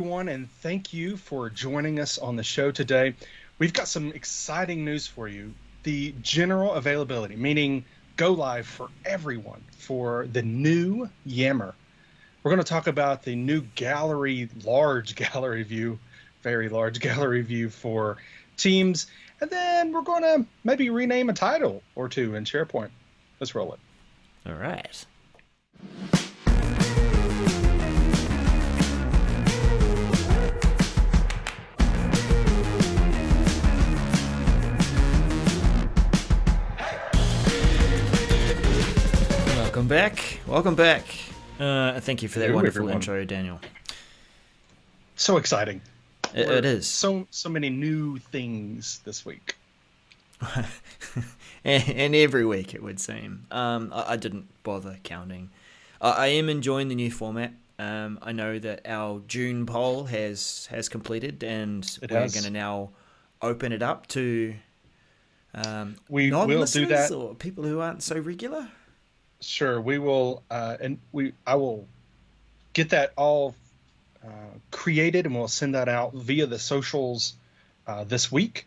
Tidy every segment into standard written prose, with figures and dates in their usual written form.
Everyone, and thank you for joining us on the show today. We've got some exciting news for you. The general availability, meaning go live for everyone for the new Yammer. We're going to talk about the new large gallery view, very large gallery view for Teams. And then we're going to maybe rename a title or two in SharePoint. Let's roll it. All right. Welcome back. Thank you for that Hello, wonderful everyone. intro, Daniel. So exciting. It is. So many new things this week. and every week, it would seem. I didn't bother counting. I am enjoying the new format. I know that our June poll has completed, and we're going to now open it up to We will do non-listeners that. or people who aren't so regular. Sure, we will, I will get that all created, and we'll send that out via the socials this week,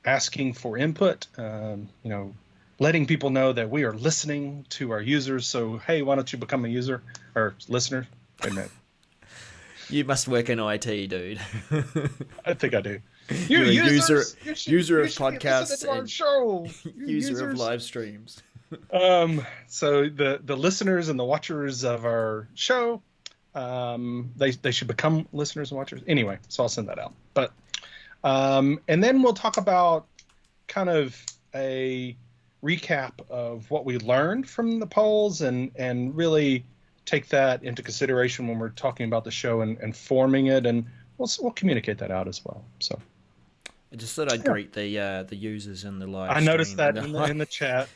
asking for input. Letting people know that we are listening to our users. So, hey, why don't you become a user or listener? Wait a minute. You must work in IT, dude. I think I do. You're a users, user of you should be podcasts listening to our and show. You user of users. live streams. So the listeners and the watchers of our show, they should become listeners and watchers. Anyway, so I'll send that out. But and then we'll talk about kind of a recap of what we learned from the polls and really take that into consideration when we're talking about the show and forming it, and we'll communicate that out as well. So I just thought I'd greet the users in the live I noticed stream. that in the chat.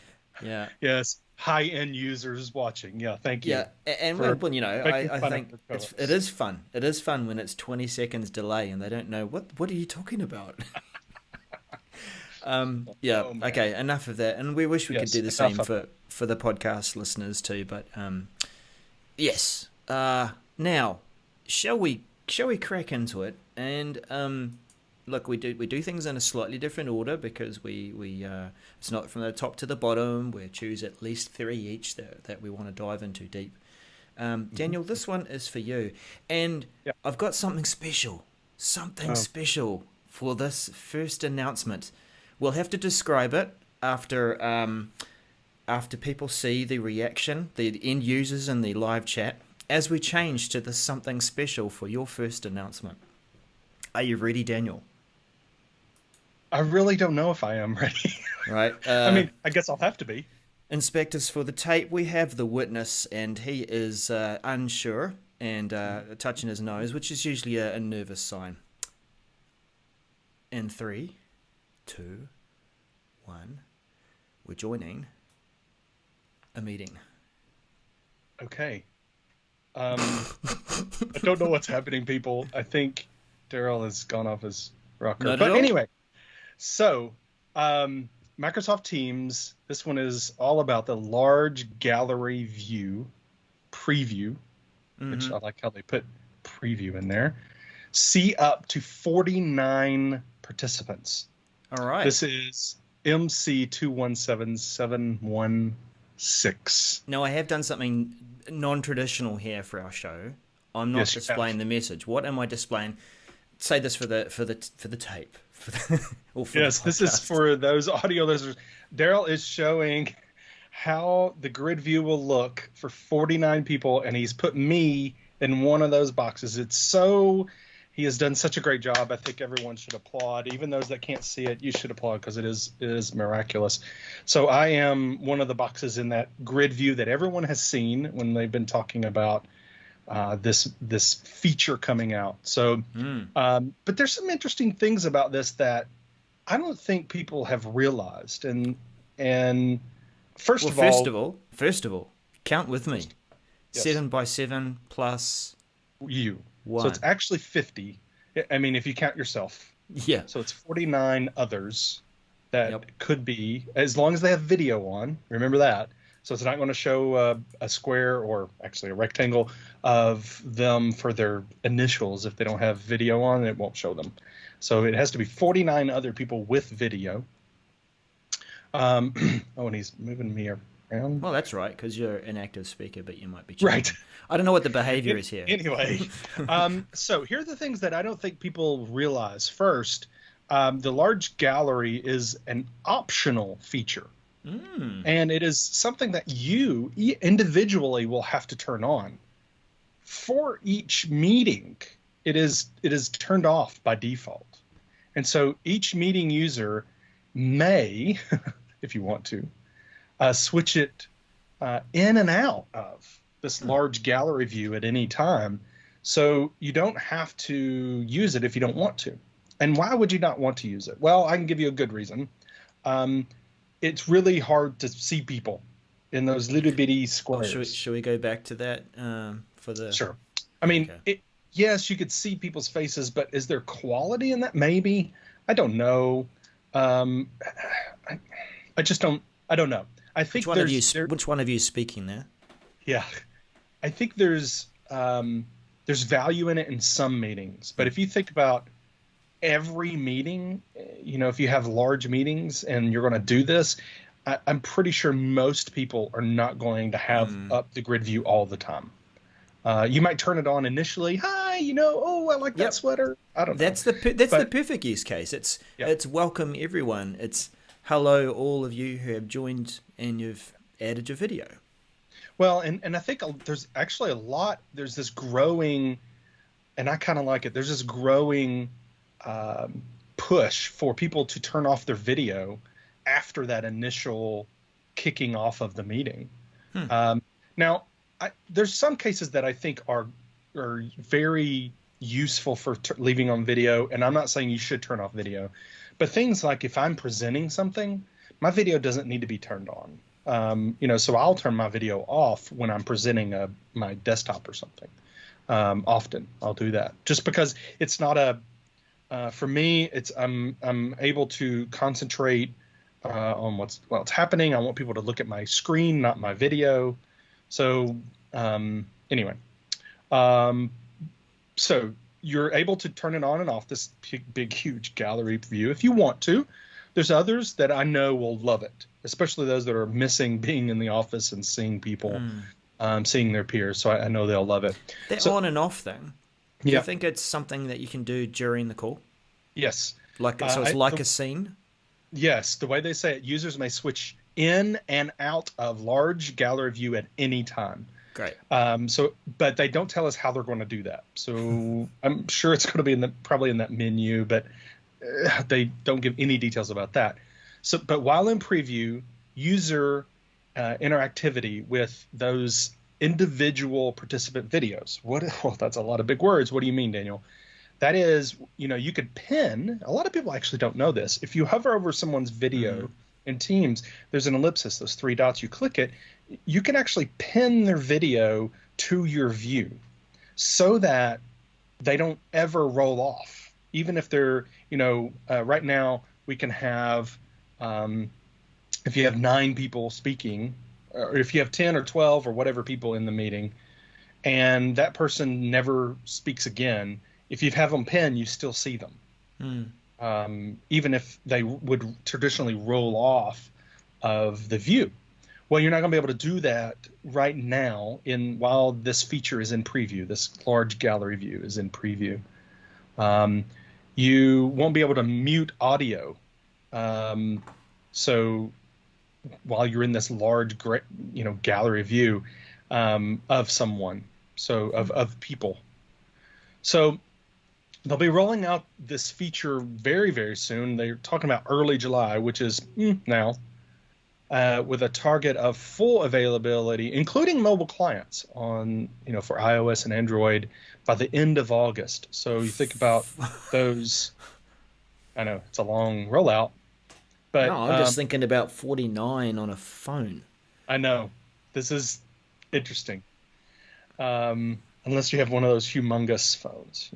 Yeah. Yes, high-end users watching. Yeah, thank you. Yeah, and for well, making I fun think of the it is fun. It is fun when it's 20 seconds delay and they don't know what are you talking about. Yeah. Oh, man. Okay. Enough of that. And we wish we could Yes, do the enough same of for the podcast listeners too. But yes. Now, shall we crack into it? And look, we do things in a slightly different order because we it's not from the top to the bottom. We choose at least 3 each that we want to dive into deep. Daniel, this one is for you, and Yeah. I've got something special for this first announcement. We'll have to describe it after people see the reaction, the end users in the live chat, as we change to this something special for your first announcement. Are you ready, Daniel? I really don't know if I am ready. Right. I mean, I guess I'll have to be. Inspectors for the tape, we have the witness, and he is unsure and touching his nose, which is usually a nervous sign. In 3, 2, 1, we're joining a meeting. Okay. I don't know what's happening, people. I think Darrell has gone off his rocker. Not at But all. anyway, so Microsoft Teams, this one is all about the large gallery view preview, which I like how they put preview in there. See up to 49 participants. All right. This is MC217716. Now, I have done something non-traditional here for our show. I'm not Yes, you displaying have. the message. What am I displaying? Say this for the tape. Or for Yes, the this is podcast. for those audio listeners. Darrell is showing how the grid view will look for 49 people, and he's put me in one of those boxes. He has done such a great job. I think everyone should applaud. Even those that can't see it, you should applaud because it is miraculous. So I am one of the boxes in that grid view that everyone has seen when they've been talking about this feature coming out. So, but there's some interesting things about this that I don't think people have realized. And first of all, count with me. Yes. 7 by 7 plus you. 1. So it's actually 50. I mean, if you count yourself. Yeah. So it's 49 others that Yep. could be, as long as they have video on. Remember that. So it's not going to show a square, or actually a rectangle, of them for their initials. If they don't have video on, it won't show them. So it has to be 49 other people with video. Oh, and he's moving me around. Well, that's right, because you're an active speaker, but you might be changing. Right. I don't know what the behavior is here. Anyway, so here are the things that I don't think people realize. First, the large gallery is an optional feature. And it is something that you individually will have to turn on. For each meeting, it is turned off by default. And so each meeting user may, if you want to, switch it in and out of this large gallery view at any time. So you don't have to use it if you don't want to. And why would you not want to use it? Well, I can give you a good reason. It's really hard to see people in those little bitty squares. Should we go back to that for the? Sure. I mean, okay. Yes, you could see people's faces, but is there quality in that? Maybe. I don't know. I just don't. I don't know. I think which one of you is speaking there? Yeah, I think there's value in it in some meetings, but if you think about every meeting, if you have large meetings and you're going to do this, I'm pretty sure most people are not going to have up the grid view all the time. You might turn it on initially. Hi, I like that sweater. I don't know. That's the perfect use case. It's welcome everyone. It's hello all of you who have joined and you've added your video. Well, and I think there's actually there's this growing, and I kind of like it. There's this growing push for people to turn off their video after that initial kicking off of the meeting. Now, there's some cases that I think are very useful for leaving on video, and I'm not saying you should turn off video, but things like if I'm presenting something, my video doesn't need to be turned on. So I'll turn my video off when I'm presenting my desktop or something. Often I'll do that just because it's not for me, I'm able to concentrate on what's happening. I want people to look at my screen, not my video. So anyway, so you're able to turn it on and off, this big, huge gallery view if you want to. There's others that I know will love it, especially those that are missing being in the office and seeing people, seeing their peers. So I know they'll love it. The on and off thing. Do you think it's something that you can do during the call? Yes. So it's like a scene? Yes. The way they say it, users may switch in and out of large gallery view at any time. Great. But they don't tell us how they're going to do that. So I'm sure it's going to be probably in that menu, but they don't give any details about that. So, but while in preview, user interactivity with those individual participant videos. Well, that's a lot of big words. What do you mean, Daniel? That is, you could pin. A lot of people actually don't know this. If you hover over someone's video in Teams, there's an ellipsis, those three dots. You click it, you can actually pin their video to your view so that they don't ever roll off. Even if they're, right now we can have, if you have 9 people speaking, or if you have 10 or 12 or whatever people in the meeting, and that person never speaks again, if you have them pinned, you still see them. Even if they would traditionally roll off of the view. Well, you're not going to be able to do that right now while this feature is in preview. This large gallery view is in preview. You won't be able to mute audio. So while you're in this large, gallery view of someone, so of people. So they'll be rolling out this feature very, very soon. They're talking about early July, which is now, with a target of full availability, including mobile clients on, for iOS and Android by the end of August. So you think about those. I know it's a long rollout, but no, I'm just thinking about 49 on a phone. I know this is interesting. Unless you have one of those humongous phones,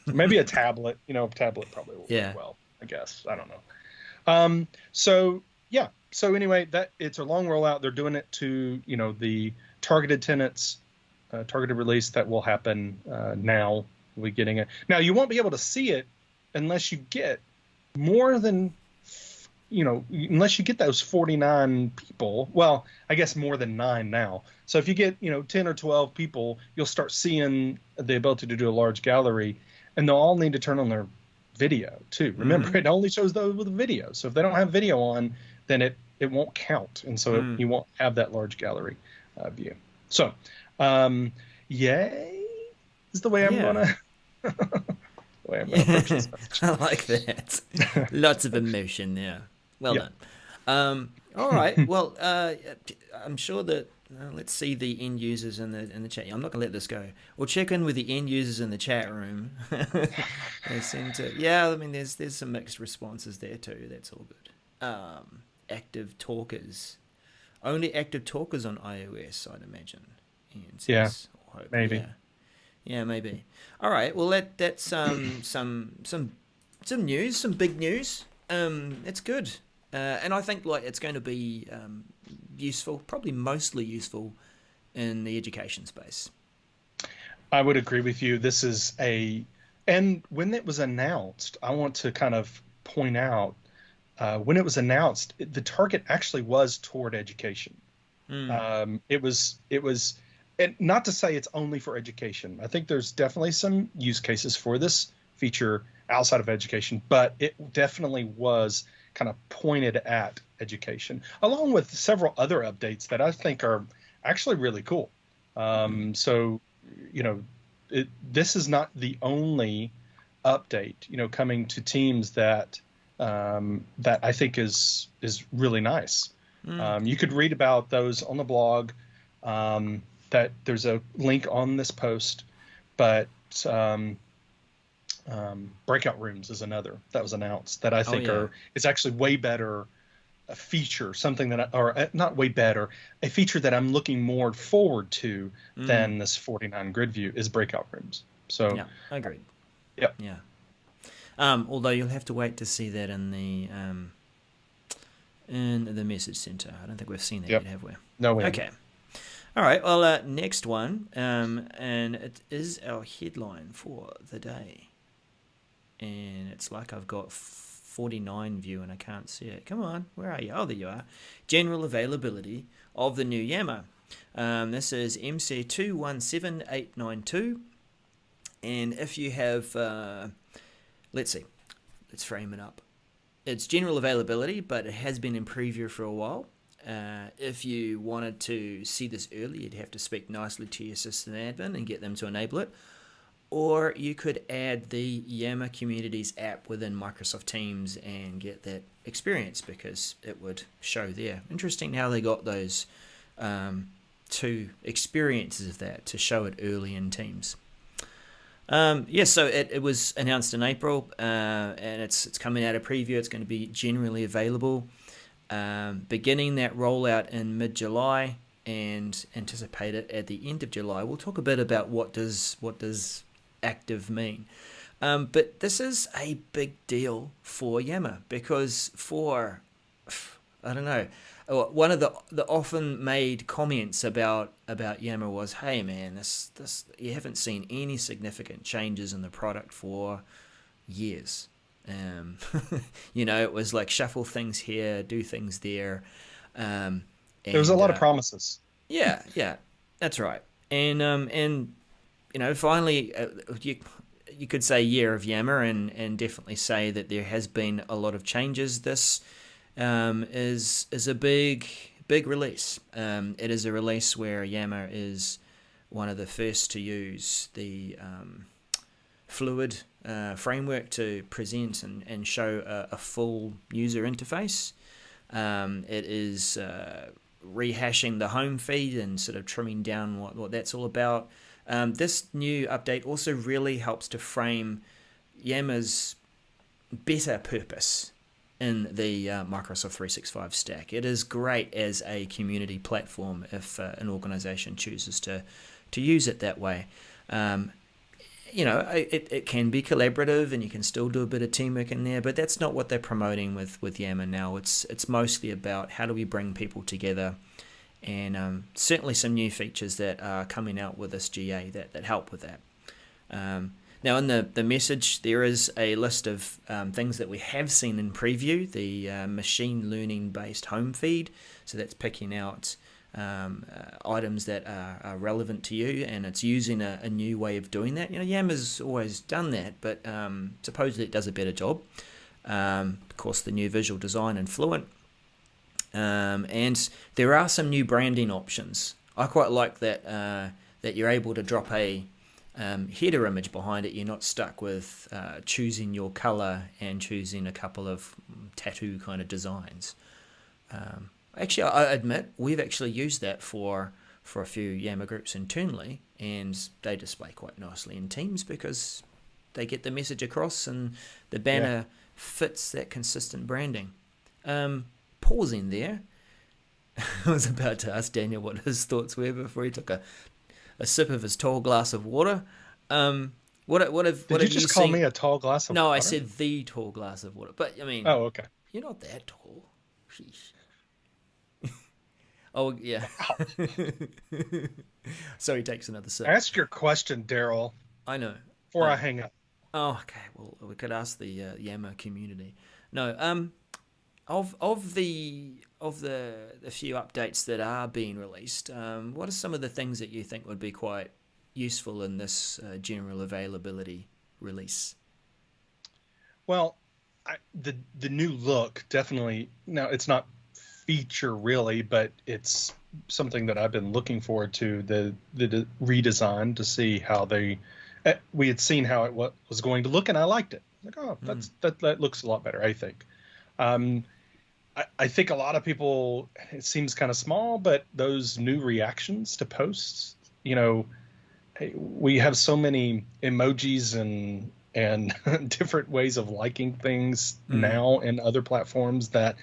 maybe a tablet. A tablet probably will work well. I guess I don't know. So yeah, So anyway, that it's a long rollout. They're doing it to the targeted tenants, targeted release that will happen now. We'll be getting it now. You won't be able to see it unless you get more than unless you get those 49 people. Well, I guess more than 9 now. So if you get 10 or 12 people, you'll start seeing the ability to do a large gallery, and they'll all need to turn on their video too. Remember, it only shows those with video. So if they don't have video on, then it won't count, and so you won't have that large gallery view. So, yay is the way I'm gonna. I like that. Lots of emotion there. Well done. All right. Well, I'm sure that let's see the end users in the chat. I'm not gonna let this go. We'll check in with the end users in the chat room. They seem to. Yeah, I mean, there's some mixed responses there too. That's all good. Active talkers. Only active talkers on iOS, I'd imagine. Yes, maybe. Yeah, maybe. All right. Well, that's some news, some big news. It's good, and I think it's going to be useful, probably mostly useful in the education space. I would agree with you. This is and when it was announced, I want to kind of point out when it was announced, the target actually was toward education. It was. And not to say it's only for education. I think there's definitely some use cases for this feature outside of education, but it definitely was kind of pointed at education, along with several other updates that I think are actually really cool. So, this is not the only update, coming to Teams that I think is really nice. You could read about those on the blog. That there's a link on this post, but breakout rooms is another that was announced that I think is actually way better a feature, something that not way better, a feature that I'm looking more forward to than this 49 grid view is breakout rooms. So yeah, I agree. Yep. Yeah. Although you'll have to wait to see that in the message center. I don't think we've seen that yet, have we? No, we haven't. Okay. All right, well, next one, and it is our headline for the day. And it's like I've got 49 view and I can't see it. Come on, where are you? Oh, there you are. General availability of the new Yammer. This is MC217892. And if you have, let's see, let's frame it up. It's general availability, but it has been in preview for a while. If you wanted to see this early, you'd have to speak nicely to your system admin and get them to enable it. Or you could add the Yammer Communities app within Microsoft Teams and get that experience because it would show there. Interesting how they got those two experiences of that to show it early in Teams. So it was announced in April and it's coming out of preview. It's going to be generally available. Beginning that rollout in mid-July and anticipate it at the end of July. We'll talk a bit about what does active mean. But this is a big deal for Yammer because I don't know, one of the often made comments about Yammer was, hey man, this you haven't seen any significant changes in the product for years. It was like shuffle things here, do things there. There was a lot of promises. Yeah, that's right. And finally, you could say year of Yammer, and definitely say that there has been a lot of changes. This is a big release. It is a release where Yammer is one of the first to use the Fluid framework to present and show a full user interface. It is rehashing the home feed and sort of trimming down what that's all about. This new update also really helps to frame Yammer's better purpose in the Microsoft 365 stack. It is great as a community platform if an organization chooses to use it that way. it can be collaborative and you can still do a bit of teamwork in there, but that's not what they're promoting with Yammer now. It's mostly about how do we bring people together, and certainly some new features that are coming out with this GA that help with that. Now in the message there is a list of things that we have seen in preview, the machine learning based home feed, so that's picking out items that are relevant to you, and it's using a new way of doing that. Yammer's always done that, but supposedly it does a better job. Of course, the new visual design and Fluent, and there are some new branding options. I quite like that you're able to drop a header image behind it. You're not stuck with choosing your color and choosing a couple of tattoo kind of designs. Actually, I admit we've actually used that for a few Yammer groups internally, and they display quite nicely in Teams because they get the message across and the banner fits that consistent branding. Pausing there, I was about to ask Daniel what his thoughts were before he took a sip of his tall glass of water. What have you just call me a tall glass of water? No, I said the tall glass of water. But I mean, oh, okay. You're not that tall. Sheesh. Oh, yeah. So he takes another sip. Ask your question, Darrell. I know. Before I hang up. Oh, okay. Well, we could ask the Yammer community. No. Of the few updates that are being released, what are some of the things that you think would be quite useful in this general availability release? Well, the new look definitely. Now it's not feature really, but it's something that I've been looking forward to, the redesign, to see how we had seen how it was going to look, and I liked it. Like, oh, that looks a lot better, I think. I think a lot of people, it seems kind of small, but those new reactions to posts, we have so many emojis and different ways of liking things now in other platforms that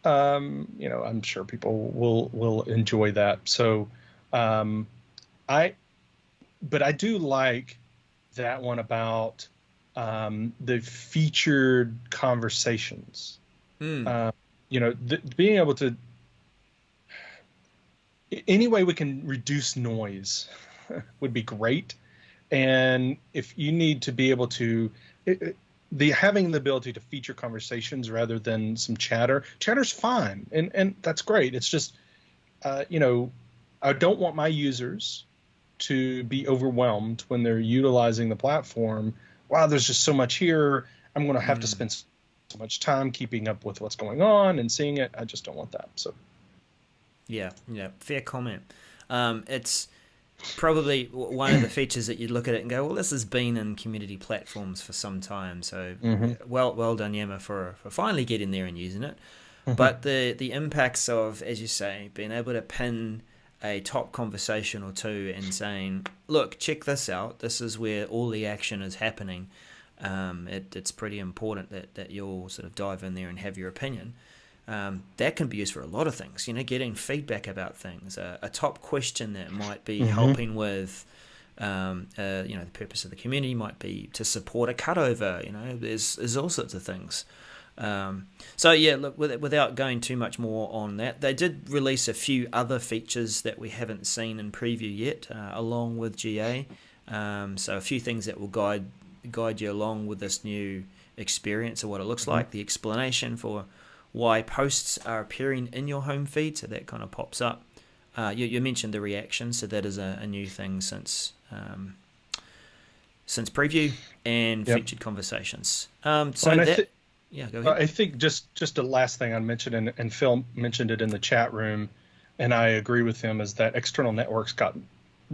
I'm sure people will enjoy that. So, I do like that one about the featured conversations. Being able to, any way we can reduce noise would be great. And if you need to be able to, having the ability to feature conversations rather than some chatter's fine, and that's great. It's just, I don't want my users to be overwhelmed when they're utilizing the platform. Wow, there's just so much here. I'm going to have to spend so much time keeping up with what's going on and seeing it. I just don't want that. So, yeah, fair comment. It's probably one of the features that you'd look at it and go, well, this has been in community platforms for some time, so well done Yammer for finally getting there and using it. But the impacts of, as you say, being able to pin a top conversation or two and saying, look, check this out, this is where all the action is happening, it's pretty important that you'll sort of dive in there and have your opinion. That can be used for a lot of things, getting feedback about things, a top question that might be helping with, the purpose of the community might be to support a cutover, there's all sorts of things. So yeah, look, without going too much more on that, they did release a few other features that we haven't seen in preview yet, along with GA. So a few things that will guide you along with this new experience of what it looks like, the explanation for why posts are appearing in your home feed, so that kind of pops up. You mentioned the reaction, so that is a new thing since preview, and featured conversations. Go ahead. I think just the last thing I mentioned, and Phil mentioned it in the chat room, and I agree with him, is that external networks got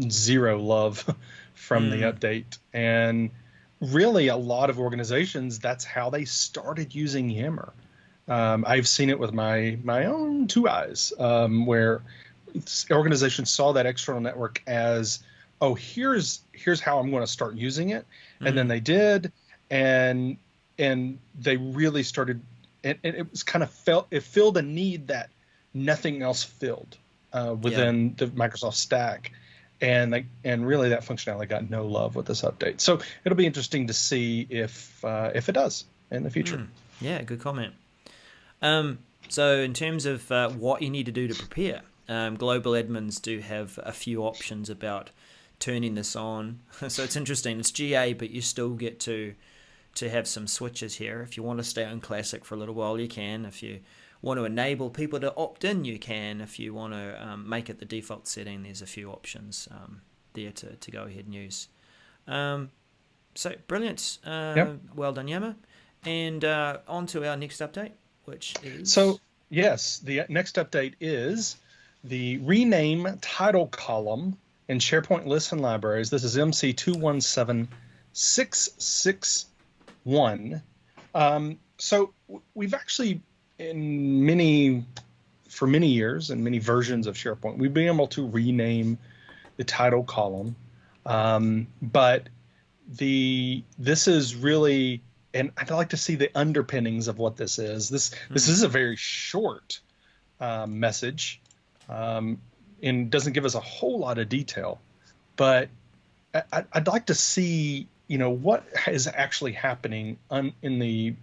zero love from the update. And really, a lot of organizations, that's how they started using Yammer. I've seen it with my own two eyes, where organizations saw that external network as, oh, here's how I'm going to start using it, and then they did, and they really started, and it was kind of filled a need that nothing else filled within the Microsoft stack, and really that functionality got no love with this update. So it'll be interesting to see if it does in the future. Yeah, good comment. So in terms of what you need to do to prepare, global admins do have a few options about turning this on. So it's interesting. It's GA, but you still get to have some switches here. If you want to stay on Classic for a little while, you can. If you want to enable people to opt in, you can. If you want to make it the default setting, there's a few options there to go ahead and use. So brilliant. Well done, Yammer. And on to our next update, which is... So, yes, the next update is the rename title column in SharePoint lists and libraries. This is MC 217661. So we've actually, for many years and many versions of SharePoint, we've been able to rename the title column. But this is really... And I'd like to see the underpinnings of what this is. This is a very short message, and doesn't give us a whole lot of detail. But I'd like to see, what is actually happening in the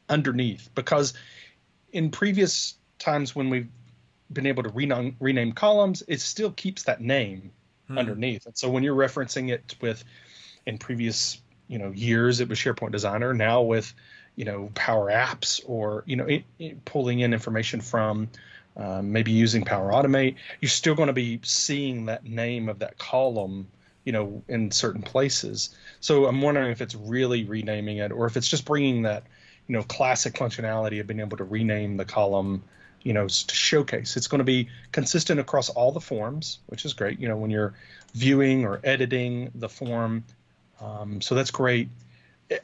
underneath. Because in previous times when we've been able to rename columns, it still keeps that name underneath. And so when you're referencing it in previous years, it was SharePoint Designer. Now with, Power Apps or, pulling in information from maybe using Power Automate, you're still going to be seeing that name of that column, in certain places. So I'm wondering if it's really renaming it or if it's just bringing that, classic functionality of being able to rename the column, to showcase. It's going to be consistent across all the forms, which is great, when you're viewing or editing the form. So that's great.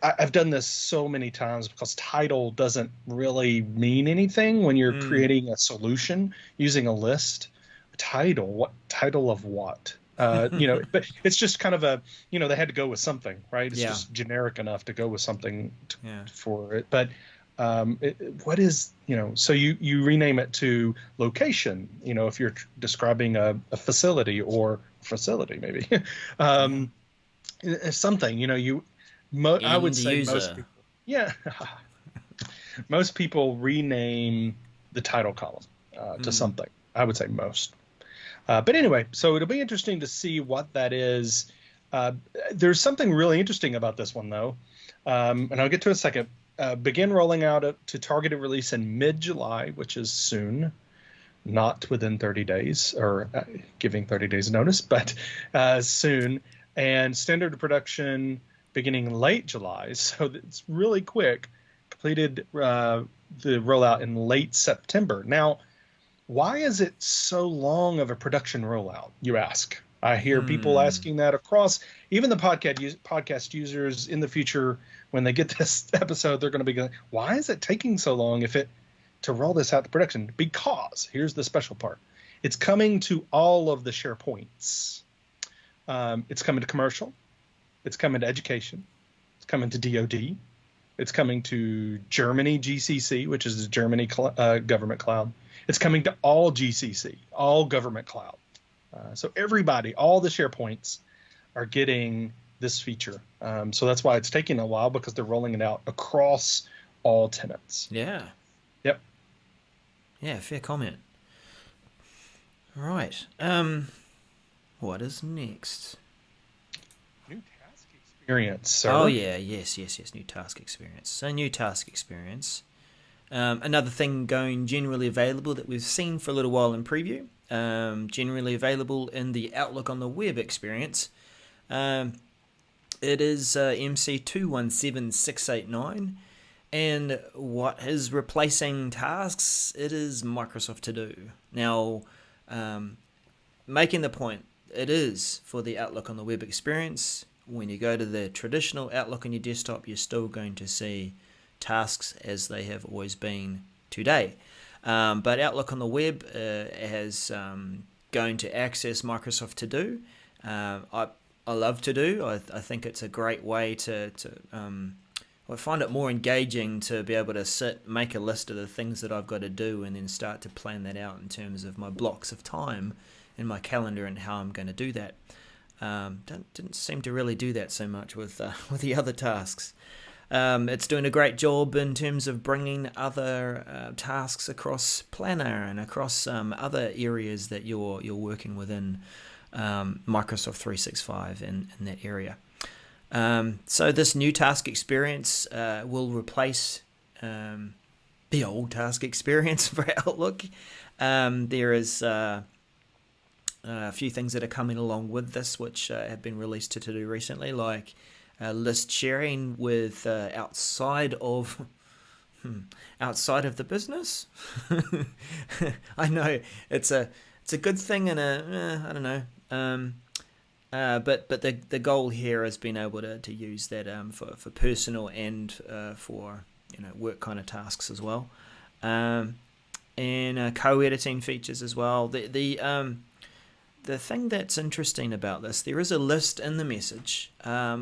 I've done this so many times because title doesn't really mean anything when you're creating a solution using a list. Title, what title of what? But it's just kind of they had to go with something, right? It's just generic enough to go with something for it. But what is, so you rename it to location, if you're describing a facility or facility maybe. Something, I would say most people, most people rename the title column to something. I would say most. But anyway, so it'll be interesting to see what that is. There's something really interesting about this one, though, and I'll get to it in a second. Begin rolling out to targeted release in mid-July, which is soon, not within 30 days or giving 30 days notice, but soon. And standard production beginning late July, so it's really quick. Completed the rollout in late September. Now, why is it so long of a production rollout, you ask? I hear people asking that across, even the podcast users in the future. When they get this episode, they're going to be going, why is it taking so long to roll this out to production? Because, here's the special part, it's coming to all of the SharePoints. It's coming to commercial. It's coming to education. It's coming to DoD. It's coming to Germany GCC, which is the Germany government cloud. It's coming to all GCC, all government cloud. So everybody, all the SharePoints are getting this feature. So that's why it's taking a while, because they're rolling it out across all tenants. Yeah. Yep. Yeah, fair comment. Right. What is next? New task experience, sir. Oh, yeah. Yes. New task experience. So, new task experience. Another thing going generally available that we've seen for a little while in preview. Generally available in the Outlook on the Web experience. It is MC 217689. And what is replacing tasks? It is Microsoft To Do. Now, making the point, it is for the Outlook on the Web experience. When you go to the traditional Outlook on your desktop, you're still going to see tasks as they have always been today. But Outlook on the Web has going to access Microsoft To Do. I love To Do. I think it's a great way I find it more engaging to be able to make a list of the things that I've got to do and then start to plan that out in terms of my blocks of time in my calendar and how I'm going to do that. Didn't seem to really do that so much with the other tasks. It's doing a great job in terms of bringing other tasks across Planner and across other areas that you're working within Microsoft 365 in that area. So this new task experience will replace the old task experience for Outlook. There is a few things that are coming along with this, which have been released to do recently, like list sharing with outside of the business. I know it's a good thing and I don't know. But the goal here has been able to use that for personal and for work kind of tasks as well, and co-editing features as well. The thing that's interesting about this, there is a list in the message,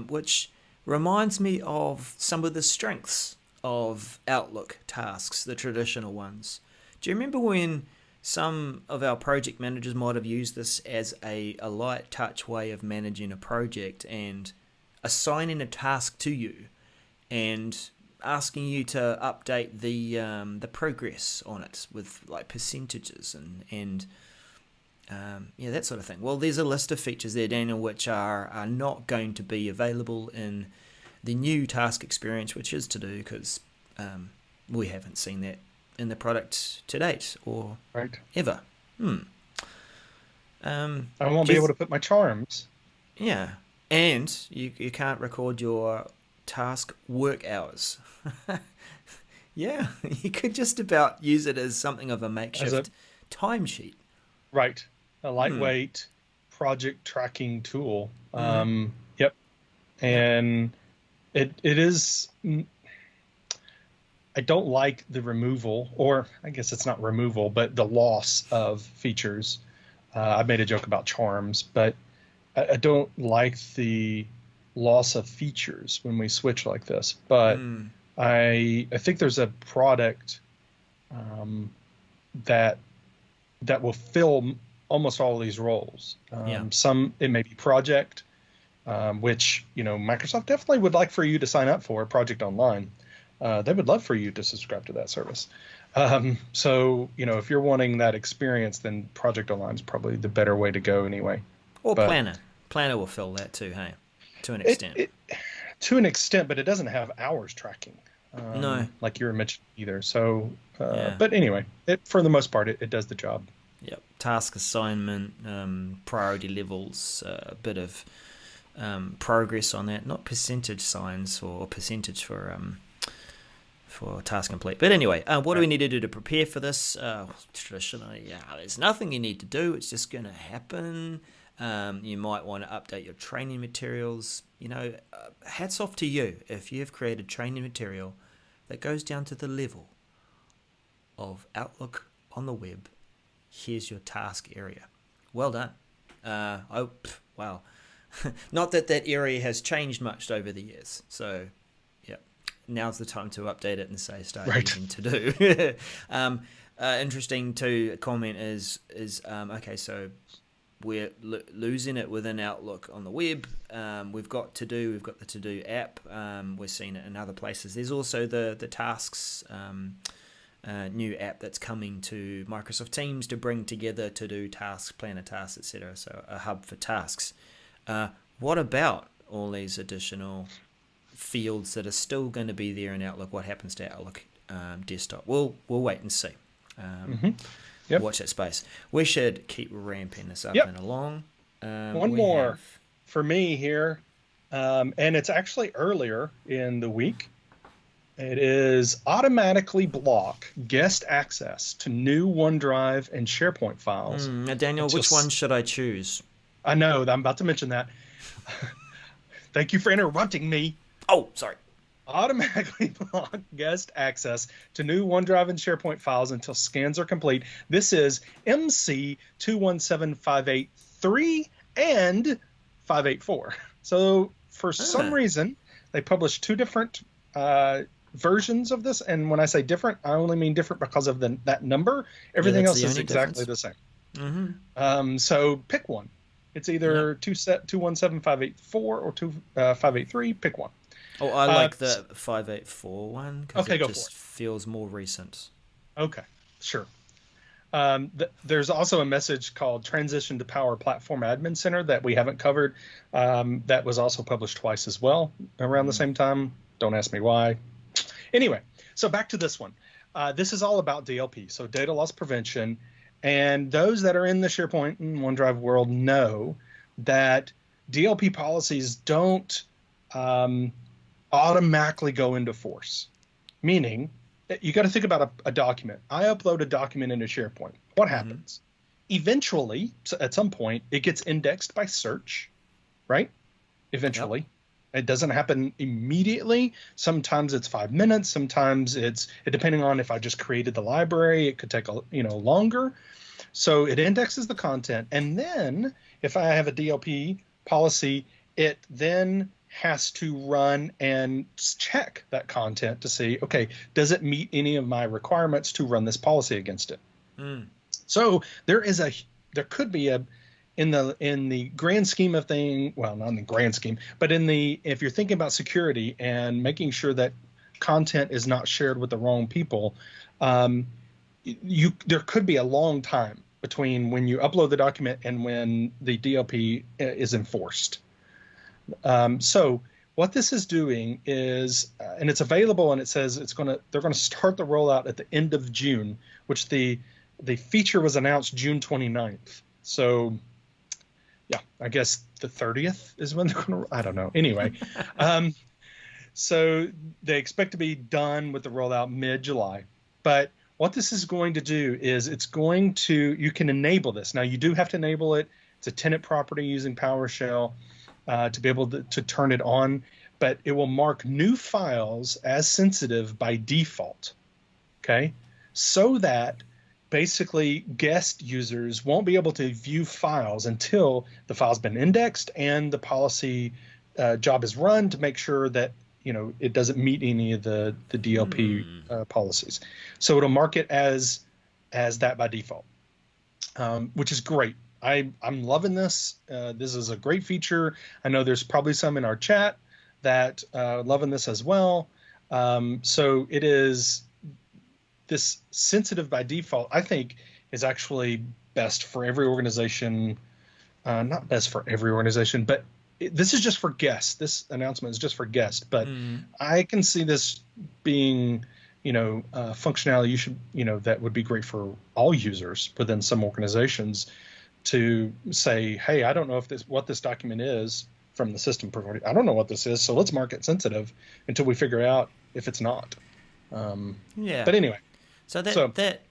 which reminds me of some of the strengths of Outlook tasks, the traditional ones. Do you remember when some of our project managers might have used this as a light touch way of managing a project and assigning a task to you and asking you to update the progress on it with like percentages and that sort of thing? Well, there's a list of features there, Daniel, which are not going to be available in the new task experience, which is to do because we haven't seen that in the product to date or ever. I won't be able to put my charms. Yeah, and you can't record your task work hours. Yeah, you could just about use it as something of a makeshift timesheet. Right, a lightweight project tracking tool. Yep, and it is. I don't like the removal, or I guess it's not removal, but the loss of features. I made a joke about charms, but I don't like the loss of features when we switch like this. But I think there's a product that will fill almost all of these roles. Some, it may be project, which Microsoft definitely would like for you to sign up for, Project Online. They would love for you to subscribe to that service. So, if you're wanting that experience, then Project Online is probably the better way to go anyway. Or Planner. Planner will fill that too, hey? To an extent. To an extent, but it doesn't have hours tracking. No. Like you were mentioning either. So, but anyway, for the most part, it does the job. Yep. Task assignment, priority levels, a bit of progress on that. Not percentage signs or percentage for task complete. But anyway, what do we need to do to prepare for this? Traditionally, there's nothing you need to do. It's just going to happen. You might want to update your training materials. Hats off to you if you have created training material that goes down to the level of Outlook on the web. Here's your task area. Well done. Wow. Not that area has changed much over the years. So, now's the time to update it and say start using to do. Interesting to comment is okay, so we're losing it within Outlook on the web. We've got the to do app. We're seeing it in other places. There's also the tasks new app that's coming to Microsoft Teams to bring together to do tasks, planner tasks, etc. So a hub for tasks. What about all these additional fields that are still going to be there in Outlook? What happens to Outlook desktop? We'll wait and see. Watch that space. We should keep ramping this up and along. One more for me here, and it's actually earlier in the week. It is automatically block guest access to new OneDrive and SharePoint files. Now, Daniel, which one should I choose? I know, I'm about to mention that. Thank you for interrupting me. Oh, sorry. Automatically block guest access to new OneDrive and SharePoint files until scans are complete. This is MC217583 and 584. So for some reason, they published two different versions of this. And when I say different, I only mean different because of that number. Everything else is exactly the same. So pick one. It's either 217584 or 583. Pick one. Oh, I like the 584 one because okay, it go just for it. feels more recent. Okay, sure. There's also a message called Transition to Power Platform Admin Center that we haven't covered. That was also published twice as well around the same time. Don't ask me why. Anyway, so back to this one. This is all about DLP, so data loss prevention. And those that are in the SharePoint and OneDrive world know that DLP policies don't automatically go into force, meaning you got to think about a document. I upload a document into SharePoint. What happens? Eventually, at some point, it gets indexed by search, right? Eventually. Yep. It doesn't happen immediately. Sometimes it's 5 minutes. Sometimes it's depending on if I just created the library, it could take longer. So it indexes the content. And then if I have a DLP policy, it then has to run and check that content to see, okay, does it meet any of my requirements to run this policy against it? So there could be in the grand scheme of thing, well, not in the grand scheme, but if you're thinking about security and making sure that content is not shared with the wrong people, there could be a long time between when you upload the document and when the DLP is enforced. So what this is doing is, and it's available, and it says they're going to start the rollout at the end of June, which the feature was announced June 29th. So yeah, I guess the 30th is when they're going to, I don't know. Anyway, so they expect to be done with the rollout mid-July. But what this is going to do is you can enable this. Now you do have to enable it. It's a tenant property using PowerShell to be able to turn it on, but it will mark new files as sensitive by default. Okay. So that basically guest users won't be able to view files until the file's been indexed and the policy job is run to make sure that it doesn't meet any of the DLP policies. So it'll mark it as that by default, which is great. I'm loving this. This is a great feature. I know there's probably some in our chat that loving this as well. So it is this sensitive by default, I think, is actually best for every organization. Not best for every organization, but this is just for guests. This announcement is just for guests. But I can see this being, functionality that would be great for all users within some organizations to say, hey, I don't know what this document is from the system provider. I don't know what this is, so let's mark it sensitive until we figure out if it's not. But anyway. So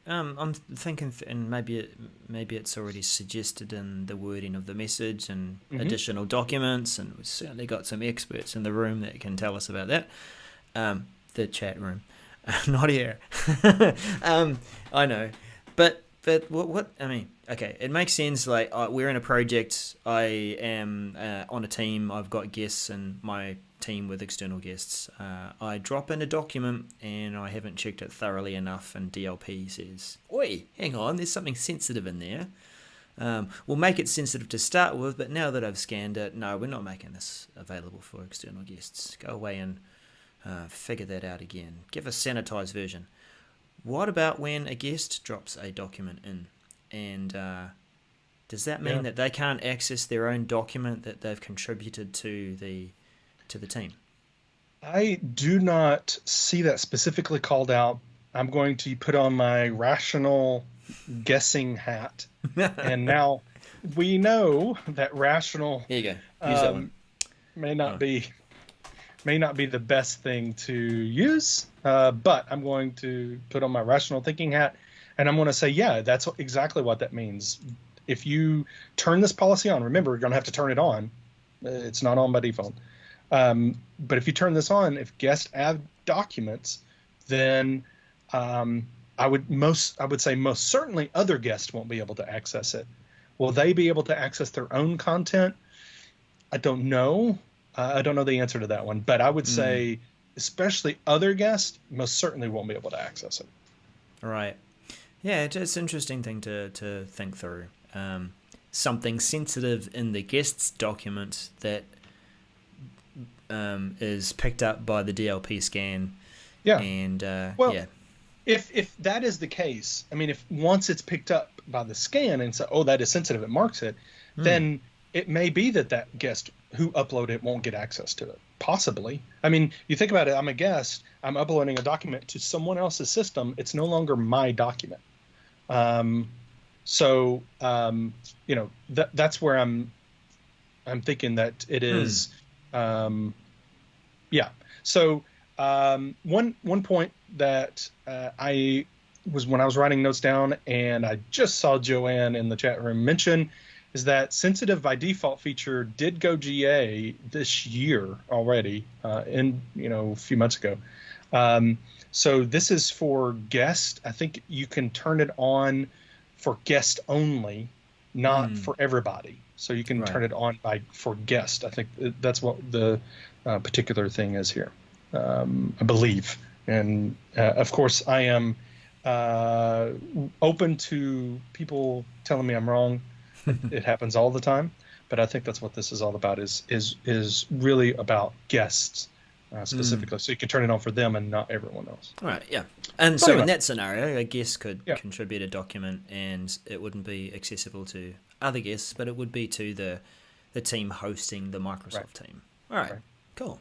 I'm thinking, and maybe it's already suggested in the wording of the message and additional documents, and we've certainly got some experts in the room that can tell us about that. The chat room, not here. I know, but what I mean. Okay, it makes sense. Like we're in a project. I am on a team. I've got guests in my team with external guests. I drop in a document and I haven't checked it thoroughly enough, and DLP says, "Oi, hang on, there's something sensitive in there." We'll make it sensitive to start with, but now that I've scanned it, no, we're not making this available for external guests. Go away and figure that out again. Give a sanitized version. What about when a guest drops a document in? And does that mean that they can't access their own document that they've contributed to the team? I do not see that specifically called out. I'm going to put on my rational guessing hat. And now we know that rational Here you go. Use that one. may not be the best thing to use, but I'm going to put on my rational thinking hat. And I'm going to say, yeah, that's exactly what that means. If you turn this policy on, remember, you're going to have to turn it on. It's not on by default. But if you turn this on, if guests add documents, then I would say most certainly other guests won't be able to access it. Will they be able to access their own content? I don't know. I don't know the answer to that one. But I would say, especially other guests, most certainly won't be able to access it. Right. Yeah, it's an interesting thing to think through. Something sensitive in the guests document that is picked up by the DLP scan. Yeah. And well, yeah. If that is the case, I mean, if once it's picked up by the scan and so, oh, that is sensitive, it marks it, then it may be that guest who uploaded it won't get access to it. Possibly. I mean, you think about it, I'm a guest, I'm uploading a document to someone else's system. It's no longer my document. That's where I'm thinking that it is. Yeah. So one point that I was when I was writing notes down, and I just saw Joanne in the chat room mention, is that sensitive by default feature did go GA this year already, a few months ago. So this is for guest. I think you can turn it on for guest only, not for everybody. So you can turn it on for guest. I think that's what the particular thing is here, I believe. And of course, I am open to people telling me I'm wrong. It happens all the time, but I think that's what this is all about. Is really about guests specifically. So you can turn it on for them and not everyone else. All right. Yeah. And so in that scenario, a guest could contribute a document, and it wouldn't be accessible to other guests, but it would be to the team hosting the Microsoft team. All right. Cool.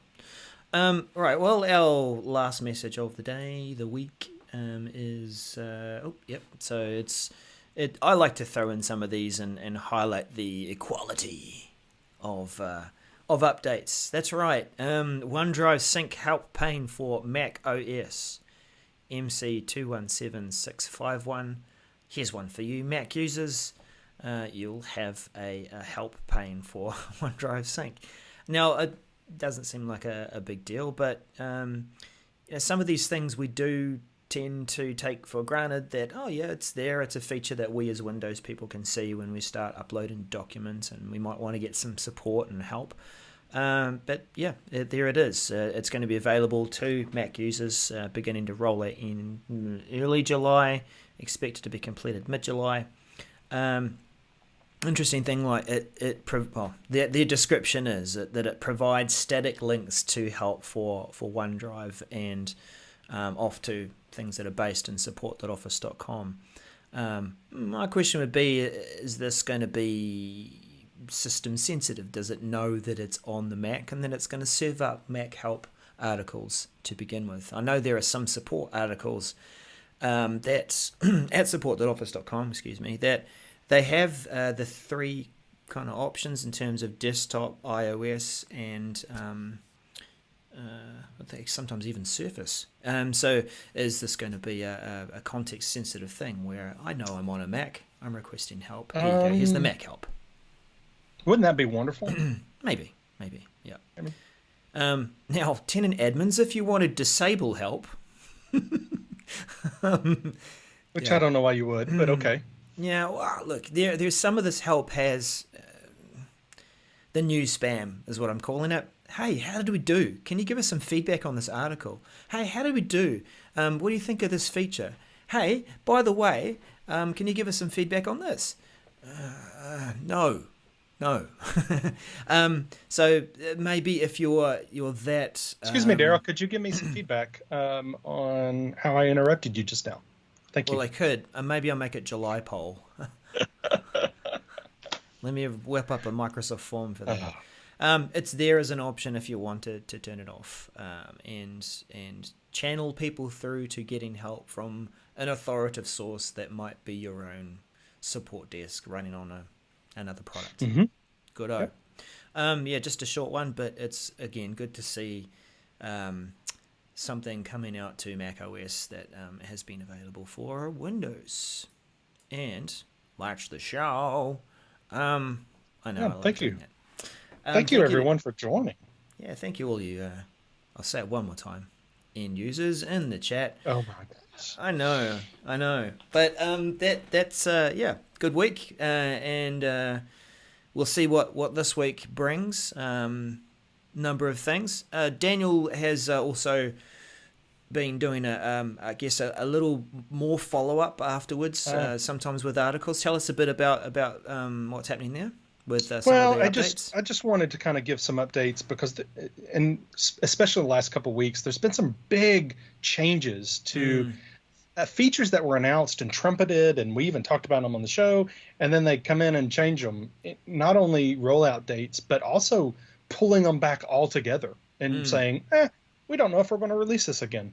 Right. Well, our last message of the day, the week, is So I like to throw in some of these and highlight the equality of updates. That's right. OneDrive Sync Help Pane for Mac OS MC217651. Here's one for you, Mac users. You'll have a help pane for OneDrive Sync. Now, it doesn't seem like a big deal, but some of these things we do tend to take for granted that, it's there, it's a feature that we as Windows people can see when we start uploading documents, and we might want to get some support and help. But yeah, there it is. It's going to be available to Mac users beginning to roll it in early July, expected to be completed mid-July. Interesting thing, like their description is that it provides static links to help for OneDrive and off to things that are based in support.office.com. My question would be, is this going to be system sensitive? Does it know that it's on the Mac, and then it's going to serve up Mac help articles to begin with? I know there are some support articles that's at support.office.com, that they have the three kind of options in terms of desktop, iOS, and I think sometimes even Surface. So is this going to be a context-sensitive thing where I know I'm on a Mac, I'm requesting help, here you go, here's the Mac help? Wouldn't that be wonderful? Maybe, yeah. Now, tenant admins, if you want to disable help... Which I don't know why you would, but okay. Yeah, well, look, there's some of this help has... the new spam is what I'm calling it. Hey, how did we do? Can you give us some feedback on this article? Hey, how did we do? What do you think of this feature? Hey, by the way, can you give us some feedback on this? No. So maybe if you're that... Excuse me, Darrell, could you give me some feedback on how I interrupted you just now? Thank you. Well, I could. Maybe I'll make it July poll. Let me whip up a Microsoft form for that. It's there as an option if you want to turn it off, and channel people through to getting help from an authoritative source that might be your own support desk running on another product. Mm-hmm. Good-o. Yep. Just a short one, but it's, again, good to see something coming out to macOS that has been available for Windows. And watch the show. I know. Thank you. Thank you, everyone, for joining. Yeah, thank you all you. I'll say it one more time. End users in the chat. Oh my gosh. I know. But that's good week, and we'll see what this week brings. Number of things. Daniel has also been doing I guess a little more follow up afterwards, sometimes with articles. Tell us a bit about what's happening there with some of the updates. I just wanted to kind of give some updates because, and especially the last couple of weeks, there's been some big changes to features that were announced and trumpeted, and we even talked about them on the show. And then they come in and change them, not only rollout dates, but also pulling them back altogether and saying, we don't know if we're going to release this again.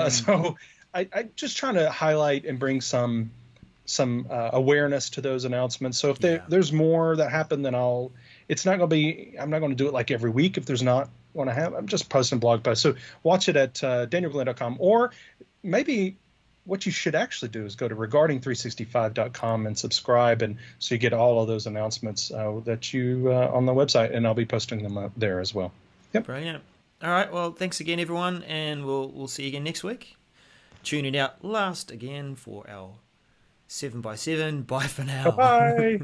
So I just trying to highlight and bring some awareness to those announcements. So if there's more that happen, then I'm not going to do it like every week. If there's not going to have, I'm just posting blog posts. So watch it at danielglenn.com, or maybe what you should actually do is go to regarding365.com and subscribe, and so you get all of those announcements that you on the website, and I'll be posting them up there as well. Yep. Brilliant. All right. Well, thanks again, everyone, and we'll see you again next week. Tuning out last again for our 7x7. Bye for now. Bye.